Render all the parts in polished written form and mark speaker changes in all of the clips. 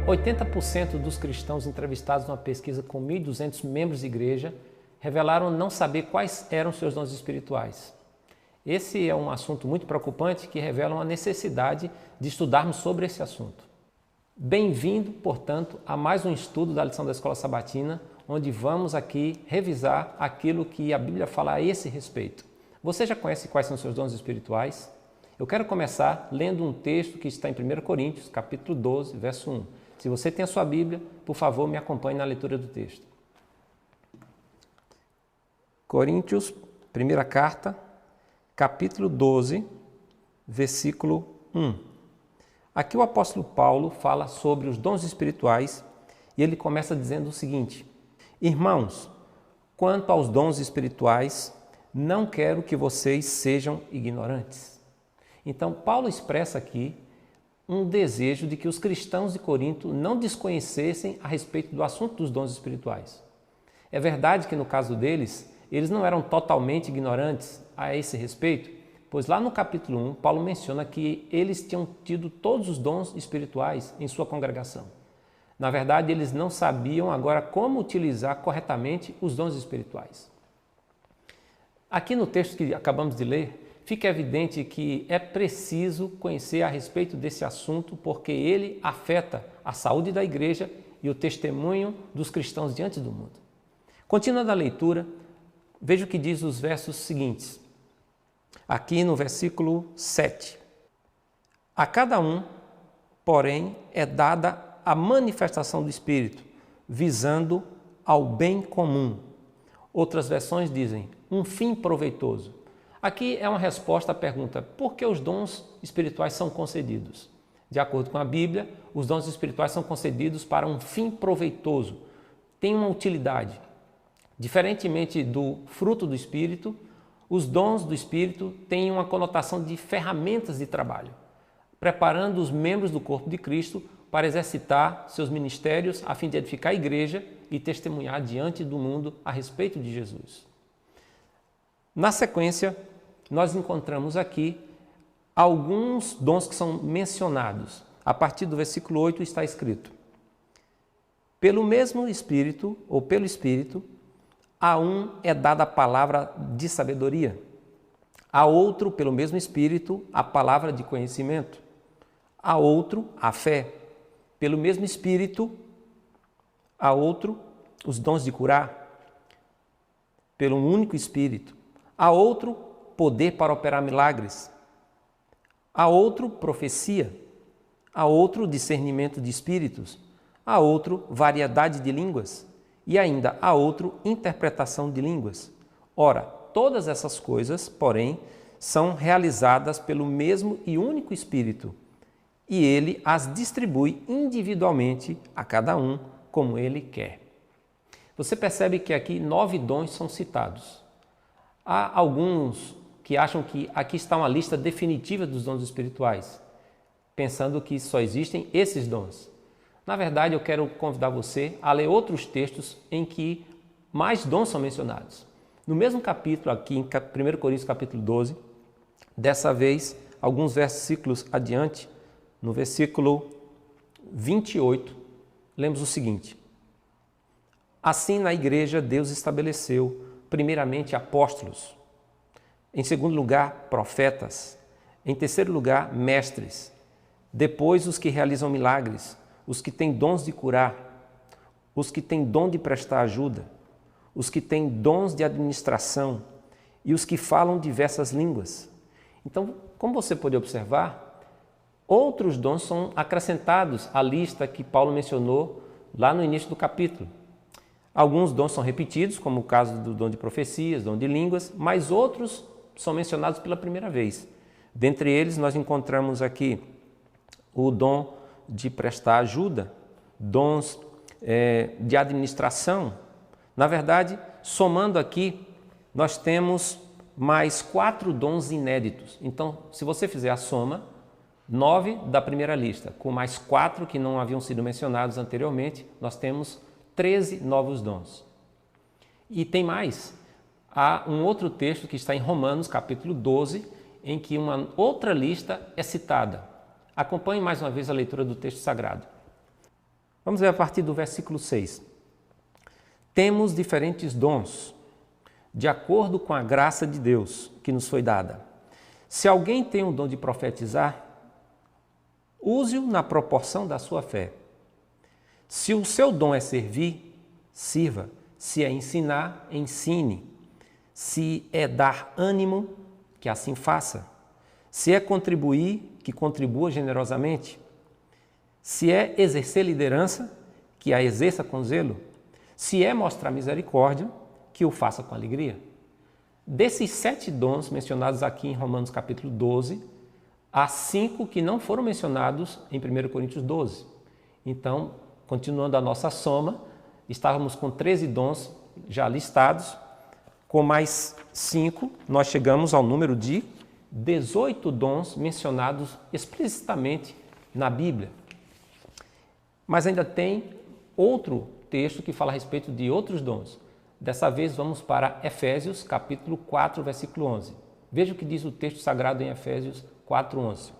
Speaker 1: 80% dos cristãos entrevistados numa pesquisa com 1.200 membros de igreja revelaram não saber quais eram seus dons espirituais. Esse é um assunto muito preocupante que revela uma necessidade de estudarmos sobre esse assunto. Bem-vindo, portanto, a mais um estudo da lição da Escola Sabatina, onde vamos aqui revisar aquilo que a Bíblia fala a esse respeito. Você já conhece quais são seus dons espirituais? Eu quero começar lendo um texto que está em 1 Coríntios, capítulo 12, verso 1. Se você tem a sua Bíblia, por favor, me acompanhe na leitura do texto. Coríntios, primeira carta, capítulo 12, versículo 1. Aqui o apóstolo Paulo fala sobre os dons espirituais e ele começa dizendo o seguinte: Irmãos, quanto aos dons espirituais, não quero que vocês sejam ignorantes. Então, Paulo expressa aqui um desejo de que os cristãos de Corinto não desconhecessem a respeito do assunto dos dons espirituais. É verdade que no caso deles, eles não eram totalmente ignorantes a esse respeito, pois lá no capítulo 1, Paulo menciona que eles tinham tido todos os dons espirituais em sua congregação. Na verdade, eles não sabiam agora como utilizar corretamente os dons espirituais. Aqui no texto que acabamos de ler, fica evidente que é preciso conhecer a respeito desse assunto porque ele afeta a saúde da igreja e o testemunho dos cristãos diante do mundo. Continuando a leitura, veja o que diz os versos seguintes. Aqui no versículo 7. A cada um, porém, é dada a manifestação do Espírito, visando ao bem comum. Outras versões dizem, um fim proveitoso. Aqui é uma resposta à pergunta, por que os dons espirituais são concedidos? De acordo com a Bíblia, os dons espirituais são concedidos para um fim proveitoso, tem uma utilidade. Diferentemente do fruto do Espírito, os dons do Espírito têm uma conotação de ferramentas de trabalho, preparando os membros do corpo de Cristo para exercitar seus ministérios a fim de edificar a igreja e testemunhar diante do mundo a respeito de Jesus. Na sequência, nós encontramos aqui alguns dons que são mencionados. A partir do versículo 8 está escrito: Pelo mesmo Espírito, ou pelo Espírito, a um é dada a palavra de sabedoria, a outro, pelo mesmo Espírito, a palavra de conhecimento, a outro, a fé, pelo mesmo Espírito, a outro, os dons de curar, pelo único Espírito, a outro, poder para operar milagres, a outro, profecia, a outro, discernimento de espíritos, a outro, variedade de línguas e ainda a outro, interpretação de línguas. Ora, todas essas coisas, porém, são realizadas pelo mesmo e único Espírito, e ele as distribui individualmente a cada um como ele quer. Você percebe que aqui 9 dons são citados. Há alguns que acham que aqui está uma lista definitiva dos dons espirituais, pensando que só existem esses dons. Na verdade, eu quero convidar você a ler outros textos em que mais dons são mencionados. No mesmo capítulo, aqui em 1 Coríntios capítulo 12, dessa vez, alguns versículos adiante, no versículo 28, lemos o seguinte: Assim na igreja Deus estabeleceu primeiramente apóstolos, em segundo lugar profetas, em terceiro lugar mestres, depois os que realizam milagres, os que têm dons de curar, os que têm dom de prestar ajuda, os que têm dons de administração e os que falam diversas línguas. Então, como você pode observar, outros dons são acrescentados à lista que Paulo mencionou lá no início do capítulo. Alguns dons são repetidos, como o caso do dom de profecias, dom de línguas, mas outros são mencionados pela primeira vez. Dentre eles, nós encontramos aqui o dom de prestar ajuda, dons de administração. Na verdade, somando aqui, nós temos mais 4 dons inéditos. Então, se você fizer a soma, 9 da primeira lista, com mais 4 que não haviam sido mencionados anteriormente, nós temos 13 novos dons. E tem mais. Há um outro texto que está em Romanos, capítulo 12, em que uma outra lista é citada. Acompanhe mais uma vez a leitura do texto sagrado. Vamos ver a partir do versículo 6. Temos diferentes dons, de acordo com a graça de Deus que nos foi dada. Se alguém tem o dom de profetizar, use-o na proporção da sua fé. Se o seu dom é servir, sirva. Se é ensinar, ensine. Se é dar ânimo, que assim faça. Se é contribuir, que contribua generosamente. Se é exercer liderança, que a exerça com zelo. Se é mostrar misericórdia, que o faça com alegria. Desses 7 dons mencionados aqui em Romanos capítulo 12, há 5 que não foram mencionados em 1 Coríntios 12. Então, continuando a nossa soma, estávamos com 13 dons já listados, com mais 5, nós chegamos ao número de 18 dons mencionados explicitamente na Bíblia. Mas ainda tem outro texto que fala a respeito de outros dons. Dessa vez vamos para Efésios, capítulo 4, versículo 11. Veja o que diz o texto sagrado em Efésios 4, 11.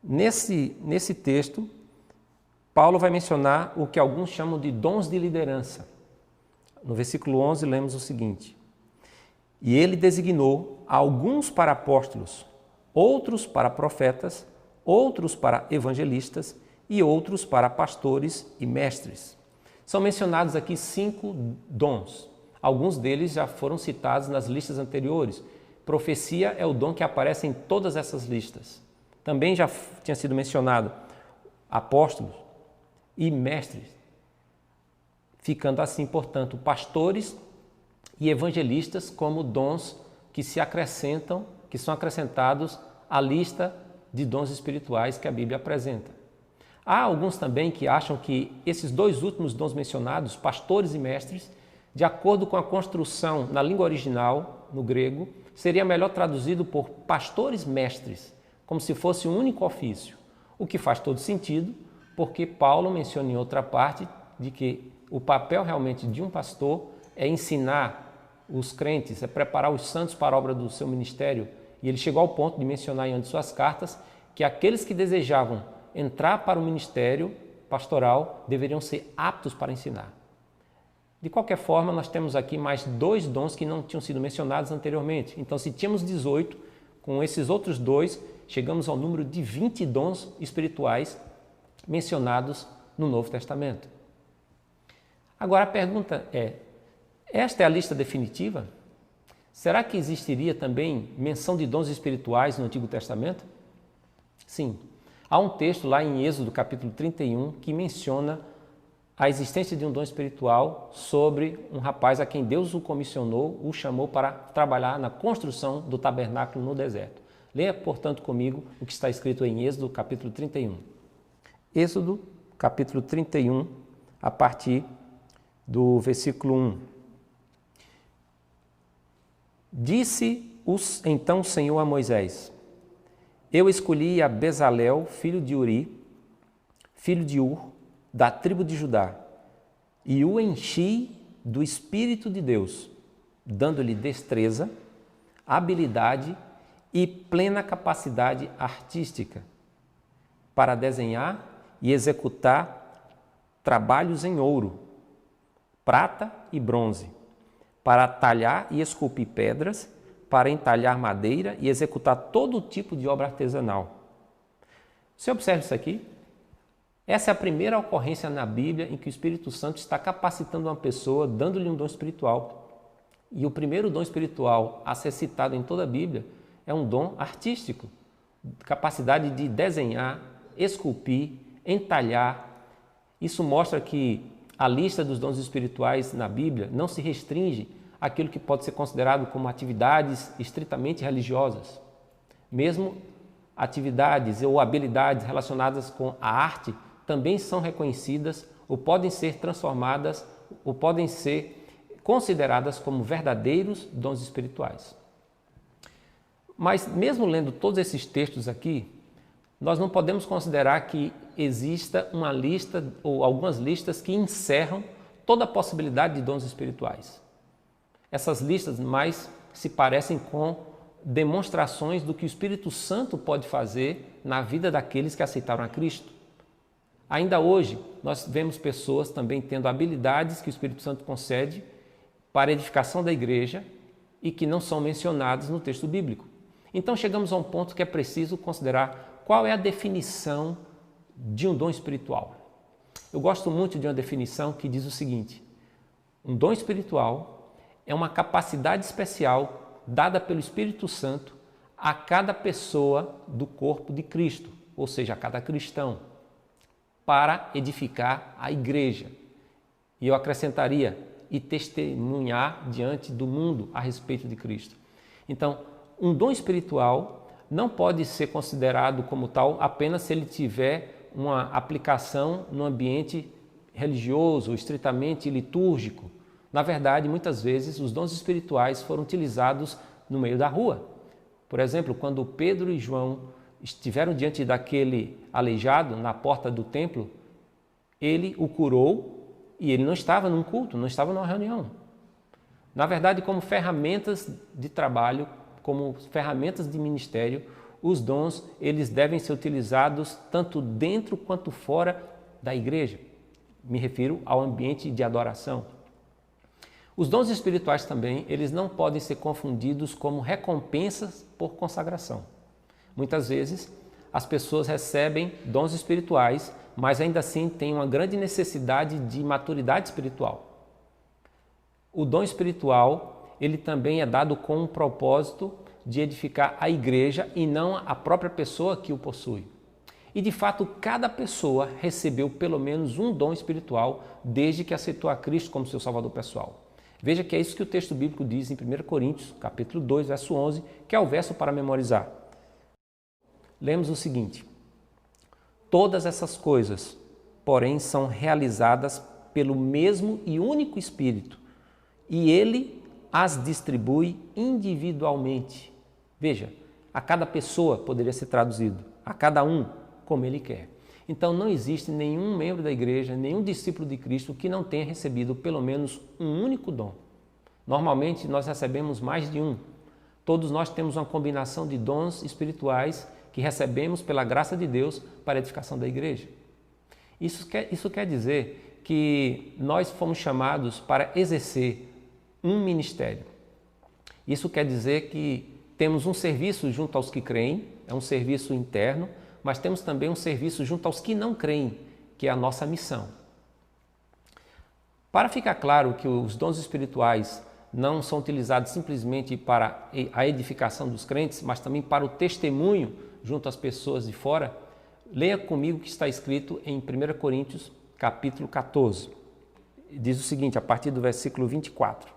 Speaker 1: Nesse texto, Paulo vai mencionar o que alguns chamam de dons de liderança. No versículo 11, lemos o seguinte: E ele designou alguns para apóstolos, outros para profetas, outros para evangelistas e outros para pastores e mestres. São mencionados aqui 5 dons. Alguns deles já foram citados nas listas anteriores. Profecia é o dom que aparece em todas essas listas. Também já tinha sido mencionado apóstolos e mestres, ficando assim, portanto, pastores e evangelistas como dons que se acrescentam, que são acrescentados à lista de dons espirituais que a Bíblia apresenta. Há alguns também que acham que esses 2 últimos dons mencionados, pastores e mestres, de acordo com a construção na língua original, no grego, seria melhor traduzido por pastores mestres, como se fosse um único ofício, o que faz todo sentido, porque Paulo menciona em outra parte de que o papel realmente de um pastor é ensinar os crentes, é preparar os santos para a obra do seu ministério, e ele chegou ao ponto de mencionar em uma de suas cartas que aqueles que desejavam entrar para o ministério pastoral deveriam ser aptos para ensinar. De qualquer forma, nós temos aqui mais 2 dons que não tinham sido mencionados anteriormente. Então, se tínhamos 18, com esses outros 2, chegamos ao número de 20 dons espirituais mencionados no Novo Testamento. Agora a pergunta é, esta é a lista definitiva? Será que existiria também menção de dons espirituais no Antigo Testamento? Sim. Há um texto lá em Êxodo, capítulo 31, que menciona a existência de um dom espiritual sobre um rapaz a quem Deus o comissionou, o chamou para trabalhar na construção do tabernáculo no deserto. Leia, portanto, comigo o que está escrito em Êxodo, capítulo 31. Êxodo, capítulo 31, a partir do versículo 1. Disse então o Senhor a Moisés: Eu escolhi a Bezalel, filho de Uri, filho de Ur, da tribo de Judá, e o enchi do Espírito de Deus, dando-lhe destreza, habilidade e plena capacidade artística para desenhar e executar trabalhos em ouro, prata e bronze, para talhar e esculpir pedras, para entalhar madeira e executar todo tipo de obra artesanal. Você observa isso aqui? Essa é a primeira ocorrência na Bíblia em que o Espírito Santo está capacitando uma pessoa, dando-lhe um dom espiritual. E o primeiro dom espiritual a ser citado em toda a Bíblia é um dom artístico, capacidade de desenhar, esculpir, entalhar. Isso mostra que a lista dos dons espirituais na Bíblia não se restringe àquilo que pode ser considerado como atividades estritamente religiosas. Mesmo atividades ou habilidades relacionadas com a arte também são reconhecidas ou podem ser transformadas ou podem ser consideradas como verdadeiros dons espirituais. Mas mesmo lendo todos esses textos aqui, nós não podemos considerar que exista uma lista ou algumas listas que encerram toda a possibilidade de dons espirituais. Essas listas mais se parecem com demonstrações do que o Espírito Santo pode fazer na vida daqueles que aceitaram a Cristo. Ainda hoje, nós vemos pessoas também tendo habilidades que o Espírito Santo concede para a edificação da igreja e que não são mencionadas no texto bíblico. Então chegamos a um ponto que é preciso considerar qual é a definição de um dom espiritual. Eu gosto muito de uma definição que diz o seguinte: um dom espiritual é uma capacidade especial dada pelo Espírito Santo a cada pessoa do corpo de Cristo, ou seja, a cada cristão, para edificar a igreja. E eu acrescentaria, e testemunhar diante do mundo a respeito de Cristo. Então, um dom espiritual não pode ser considerado como tal apenas se ele tiver uma aplicação no ambiente religioso, estritamente litúrgico. Na verdade, muitas vezes, os dons espirituais foram utilizados no meio da rua. Por exemplo, quando Pedro e João estiveram diante daquele aleijado na porta do templo, ele o curou e ele não estava num culto, não estava numa reunião. Na verdade, como ferramentas de trabalho, como ferramentas de ministério, os dons eles devem ser utilizados tanto dentro quanto fora da igreja. Me refiro ao ambiente de adoração. Os dons espirituais também, eles não podem ser confundidos como recompensas por consagração. Muitas vezes, as pessoas recebem dons espirituais, mas ainda assim têm uma grande necessidade de maturidade espiritual. O dom espiritual, ele também é dado com um propósito de edificar a igreja e não a própria pessoa que o possui. E de fato, cada pessoa recebeu pelo menos um dom espiritual desde que aceitou a Cristo como seu Salvador pessoal. Veja que é isso que o texto bíblico diz em 1 Coríntios, capítulo 2, verso 11, que é o verso para memorizar. Lemos o seguinte: todas essas coisas, porém, são realizadas pelo mesmo e único Espírito, e Ele as distribui individualmente. Veja, a cada pessoa poderia ser traduzido, a cada um como Ele quer. Então não existe nenhum membro da igreja, nenhum discípulo de Cristo que não tenha recebido pelo menos um único dom. Normalmente nós recebemos mais de um. Todos nós temos uma combinação de dons espirituais que recebemos pela graça de Deus para a edificação da igreja. Isso quer dizer que nós fomos chamados para exercer um ministério. Isso quer dizer que temos um serviço junto aos que creem, é um serviço interno, mas temos também um serviço junto aos que não creem, que é a nossa missão. Para ficar claro que os dons espirituais não são utilizados simplesmente para a edificação dos crentes, mas também para o testemunho junto às pessoas de fora, leia comigo o que está escrito em 1 Coríntios, capítulo 14. Diz o seguinte, a partir do versículo 24.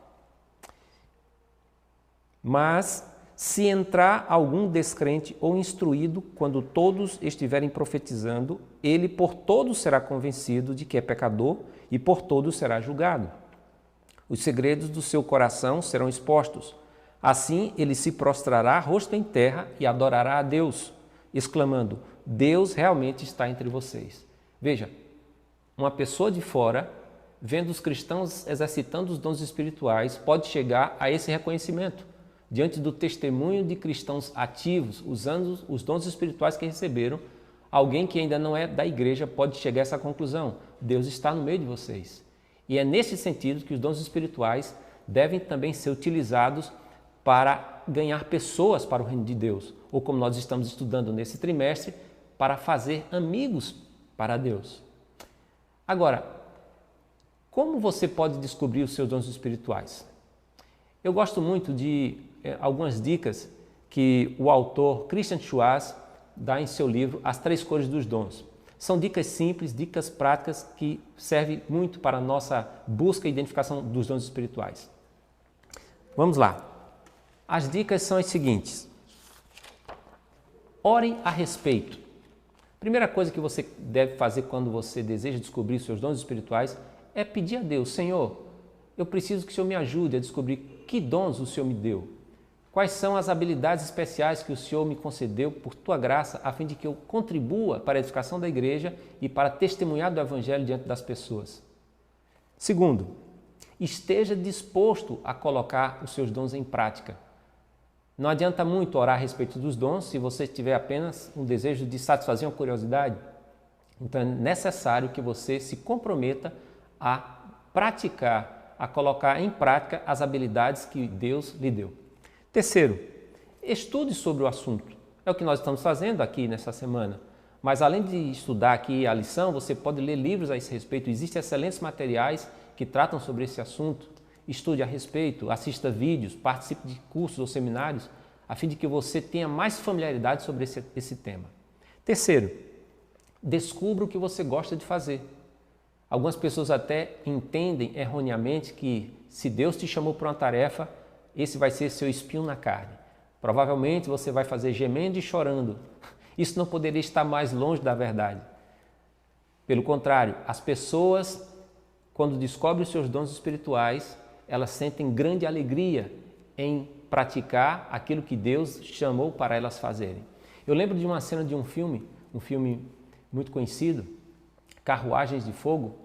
Speaker 1: Mas se entrar algum descrente ou instruído, quando todos estiverem profetizando, ele por todos será convencido de que é pecador e por todos será julgado. Os segredos do seu coração serão expostos. Assim ele se prostrará rosto em terra e adorará a Deus, exclamando: Deus realmente está entre vocês. Veja, uma pessoa de fora, vendo os cristãos exercitando os dons espirituais, pode chegar a esse reconhecimento. Diante do testemunho de cristãos ativos, usando os dons espirituais que receberam, alguém que ainda não é da igreja pode chegar a essa conclusão: Deus está no meio de vocês. E é nesse sentido que os dons espirituais devem também ser utilizados para ganhar pessoas para o reino de Deus, ou como nós estamos estudando nesse trimestre, para fazer amigos para Deus. Agora, como você pode descobrir os seus dons espirituais? Eu gosto muito de algumas dicas que o autor Christian Schwarz dá em seu livro As Três Cores dos Dons. São dicas simples, dicas práticas que servem muito para a nossa busca e identificação dos dons espirituais. Vamos lá. As dicas são as seguintes. Orem a respeito. Primeira coisa que você deve fazer quando você deseja descobrir seus dons espirituais é pedir a Deus: Senhor, eu preciso que o Senhor me ajude a descobrir que dons o Senhor me deu. Quais são as habilidades especiais que o Senhor me concedeu por Tua graça, a fim de que eu contribua para a edificação da igreja e para testemunhar do Evangelho diante das pessoas. Segundo, esteja disposto a colocar os seus dons em prática. Não adianta muito orar a respeito dos dons se você tiver apenas um desejo de satisfazer uma curiosidade. Então é necessário que você se comprometa a praticar, a colocar em prática as habilidades que Deus lhe deu. Terceiro, estude sobre o assunto. É o que nós estamos fazendo aqui nessa semana. Mas além de estudar aqui a lição, você pode ler livros a esse respeito. Existem excelentes materiais que tratam sobre esse assunto. Estude a respeito, assista vídeos, participe de cursos ou seminários, a fim de que você tenha mais familiaridade sobre esse tema. Terceiro, descubra o que você gosta de fazer. Algumas pessoas até entendem erroneamente que se Deus te chamou para uma tarefa, esse vai ser seu espinho na carne. Provavelmente você vai fazer gemendo e chorando. Isso não poderia estar mais longe da verdade. Pelo contrário, as pessoas, quando descobrem os seus dons espirituais, elas sentem grande alegria em praticar aquilo que Deus chamou para elas fazerem. Eu lembro de uma cena de um filme muito conhecido, Carruagens de Fogo,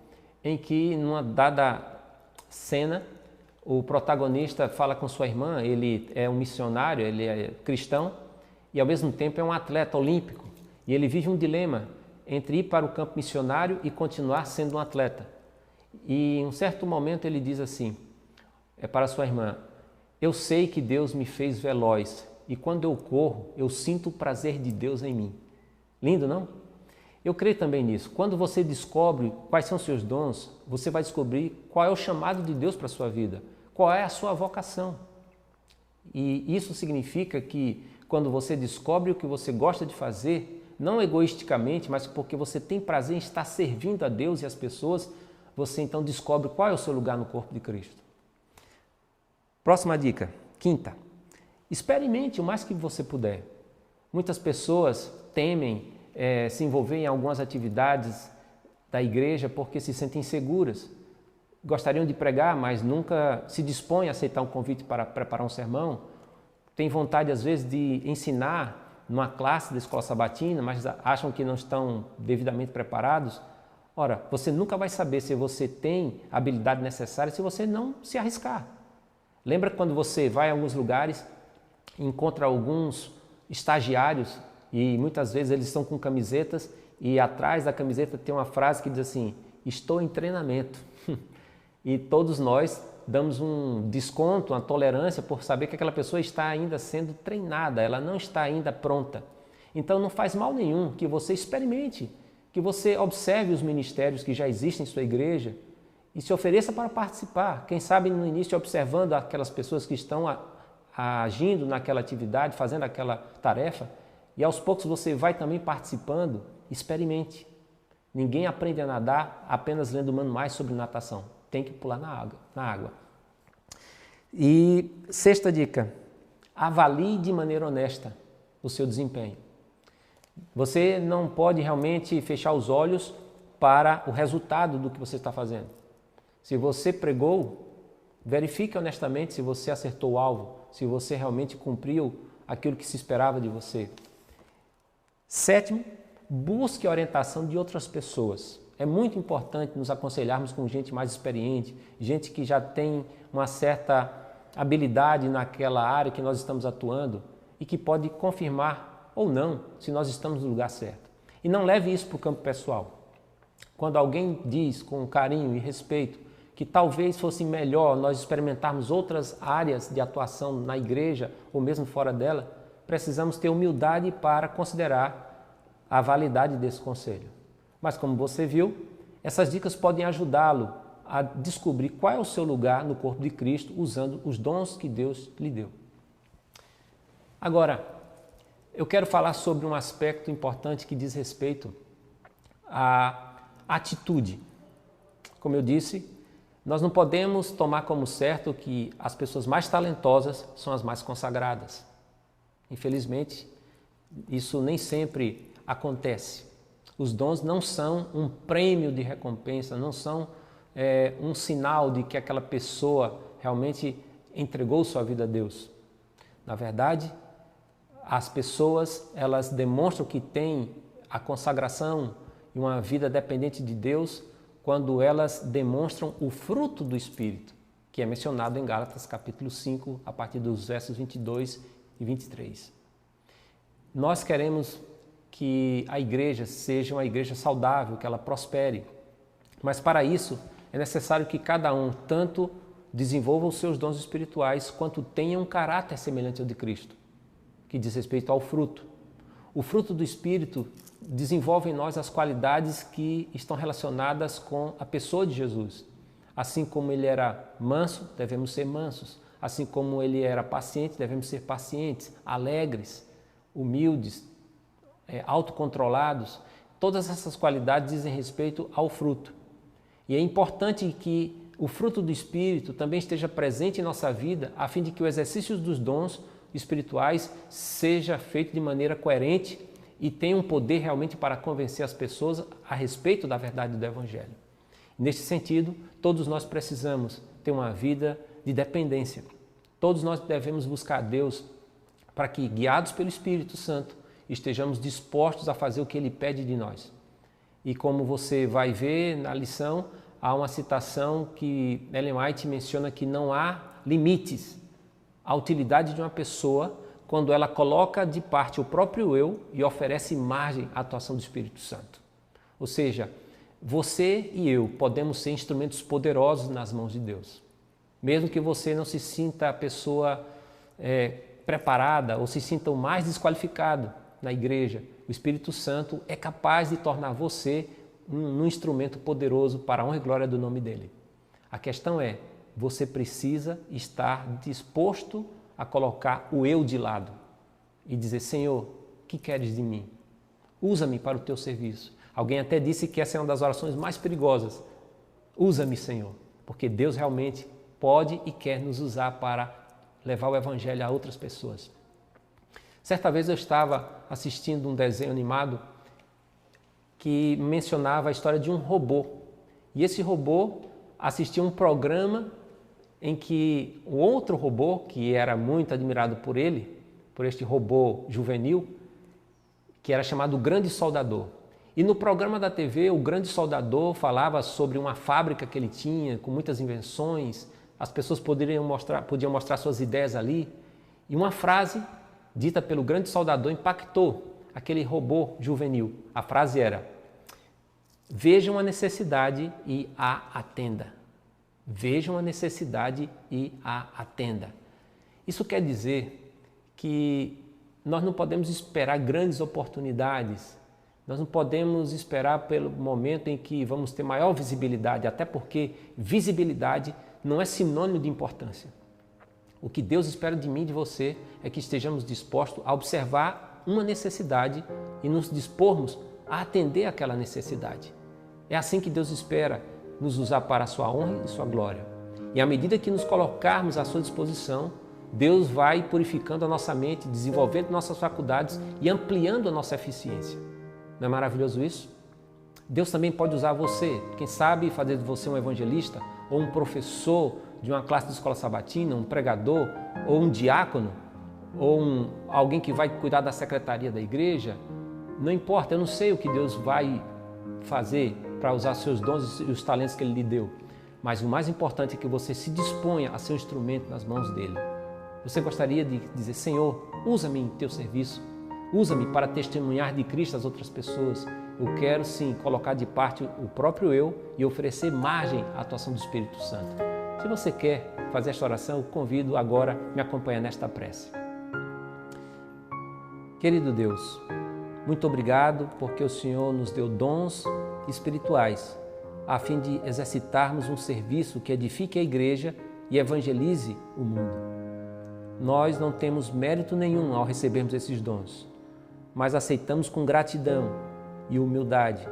Speaker 1: em que numa dada cena o protagonista fala com sua irmã, ele é um missionário, ele é cristão e ao mesmo tempo é um atleta olímpico e ele vive um dilema entre ir para o campo missionário e continuar sendo um atleta. E em um certo momento ele diz assim, para sua irmã, eu sei que Deus me fez veloz e quando eu corro eu sinto o prazer de Deus em mim. Lindo, não? Eu creio também nisso. Quando você descobre quais são os seus dons, você vai descobrir qual é o chamado de Deus para a sua vida, qual é a sua vocação. E isso significa que quando você descobre o que você gosta de fazer, não egoisticamente, mas porque você tem prazer em estar servindo a Deus e as pessoas, você então descobre qual é o seu lugar no corpo de Cristo. Próxima dica, quinta. Experimente o mais que você puder. Muitas pessoas temem se envolver em algumas atividades da igreja porque se sentem inseguras. Gostariam de pregar, mas nunca se dispõem a aceitar um convite para preparar um sermão. Tem vontade, às vezes, de ensinar numa classe da escola sabatina, mas acham que não estão devidamente preparados. Ora, você nunca vai saber se você tem a habilidade necessária se você não se arriscar. Lembra quando você vai a alguns lugares e encontra alguns estagiários e muitas vezes eles estão com camisetas e atrás da camiseta tem uma frase que diz assim, estou em treinamento. E todos nós damos um desconto, uma tolerância por saber que aquela pessoa está ainda sendo treinada, ela não está ainda pronta. Então não faz mal nenhum que você experimente, que você observe os ministérios que já existem em sua igreja e se ofereça para participar. Quem sabe no início observando aquelas pessoas que estão agindo naquela atividade, fazendo aquela tarefa, e aos poucos você vai também participando, experimente. Ninguém aprende a nadar apenas lendo manuais sobre natação. Tem que pular na água. E sexta dica, avalie de maneira honesta o seu desempenho. Você não pode realmente fechar os olhos para o resultado do que você está fazendo. Se você pregou, verifique honestamente se você acertou o alvo, se você realmente cumpriu aquilo que se esperava de você. Sétimo, busque a orientação de outras pessoas. É muito importante nos aconselharmos com gente mais experiente, gente que já tem uma certa habilidade naquela área que nós estamos atuando e que pode confirmar ou não se nós estamos no lugar certo. E não leve isso para o campo pessoal. Quando alguém diz com carinho e respeito que talvez fosse melhor nós experimentarmos outras áreas de atuação na igreja ou mesmo fora dela, precisamos ter humildade para considerar a validade desse conselho. Mas como você viu, essas dicas podem ajudá-lo a descobrir qual é o seu lugar no corpo de Cristo usando os dons que Deus lhe deu. Agora, eu quero falar sobre um aspecto importante que diz respeito à atitude. Como eu disse, nós não podemos tomar como certo que as pessoas mais talentosas são as mais consagradas. Infelizmente, isso nem sempre acontece. Os dons não são um prêmio de recompensa, não são um sinal de que aquela pessoa realmente entregou sua vida a Deus. Na verdade, as pessoas, elas demonstram que têm a consagração e uma vida dependente de Deus quando elas demonstram o fruto do Espírito, que é mencionado em Gálatas capítulo 5, a partir dos versos 22 e 23. Nós queremos que a igreja seja uma igreja saudável, que ela prospere. Mas para isso é necessário que cada um tanto desenvolva os seus dons espirituais quanto tenha um caráter semelhante ao de Cristo, que diz respeito ao fruto. O fruto do Espírito desenvolve em nós as qualidades que estão relacionadas com a pessoa de Jesus. Assim como ele era manso, devemos ser mansos. Assim como ele era paciente, devemos ser pacientes, alegres, humildes, autocontrolados. Todas essas qualidades dizem respeito ao fruto. E é importante que o fruto do Espírito também esteja presente em nossa vida, a fim de que o exercício dos dons espirituais seja feito de maneira coerente e tenha um poder realmente para convencer as pessoas a respeito da verdade do Evangelho. Neste sentido, todos nós precisamos ter uma vida de dependência. Todos nós devemos buscar a Deus para que, guiados pelo Espírito Santo, estejamos dispostos a fazer o que Ele pede de nós. E como você vai ver na lição, há uma citação que Ellen White menciona que não há limites à utilidade de uma pessoa quando ela coloca de parte o próprio eu e oferece margem à atuação do Espírito Santo. Ou seja, você e eu podemos ser instrumentos poderosos nas mãos de Deus. Mesmo que você não se sinta a pessoa preparada ou se sinta o mais desqualificado na igreja, o Espírito Santo é capaz de tornar você um instrumento poderoso para a honra e glória do nome dele. A questão é, você precisa estar disposto a colocar o eu de lado e dizer, Senhor, o que queres de mim? Usa-me para o teu serviço. Alguém até disse que essa é uma das orações mais perigosas. Usa-me, Senhor, porque Deus realmente pode e quer nos usar para levar o Evangelho a outras pessoas. Certa vez eu estava assistindo um desenho animado que mencionava a história de um robô. E esse robô assistia um programa em que o outro robô, que era muito admirado por ele, por este robô juvenil, que era chamado Grande Soldador. E no programa da TV, o Grande Soldador falava sobre uma fábrica que ele tinha, com muitas invenções, as pessoas podiam mostrar suas ideias ali. E uma frase dita pelo Grande Soldador impactou aquele robô juvenil. A frase era, vejam a necessidade e a atenda. Vejam a necessidade e a atenda. Isso quer dizer que nós não podemos esperar grandes oportunidades, nós não podemos esperar pelo momento em que vamos ter maior visibilidade, até porque visibilidade não é sinônimo de importância. O que Deus espera de mim e de você é que estejamos dispostos a observar uma necessidade e nos dispormos a atender aquela necessidade. É assim que Deus espera nos usar para a sua honra e sua glória. E à medida que nos colocarmos à sua disposição, Deus vai purificando a nossa mente, desenvolvendo nossas faculdades e ampliando a nossa eficiência. Não é maravilhoso isso? Deus também pode usar você, quem sabe fazer de você um evangelista, ou um professor de uma classe de escola sabatina, um pregador, ou um diácono, ou alguém que vai cuidar da secretaria da igreja. Não importa, eu não sei o que Deus vai fazer para usar seus dons e os talentos que Ele lhe deu, mas o mais importante é que você se disponha a ser um instrumento nas mãos dEle. Você gostaria de dizer, Senhor, usa-me em teu serviço, usa-me para testemunhar de Cristo às outras pessoas. Eu quero sim colocar de parte o próprio eu e oferecer margem à atuação do Espírito Santo. Se você quer fazer esta oração, eu convido agora a me acompanhar nesta prece. Querido Deus, muito obrigado porque o Senhor nos deu dons espirituais a fim de exercitarmos um serviço que edifique a igreja e evangelize o mundo. Nós não temos mérito nenhum ao recebermos esses dons, mas aceitamos com gratidão e humildade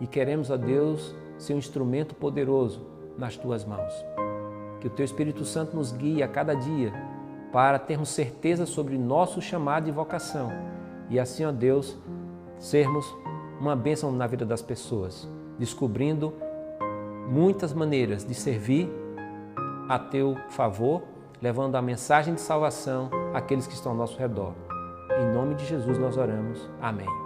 Speaker 1: e queremos, a Deus, ser um instrumento poderoso nas Tuas mãos. Que o Teu Espírito Santo nos guie a cada dia para termos certeza sobre nosso chamado e vocação e assim, ó Deus, sermos uma bênção na vida das pessoas, descobrindo muitas maneiras de servir a Teu favor, levando a mensagem de salvação àqueles que estão ao nosso redor. Em nome de Jesus nós oramos. Amém.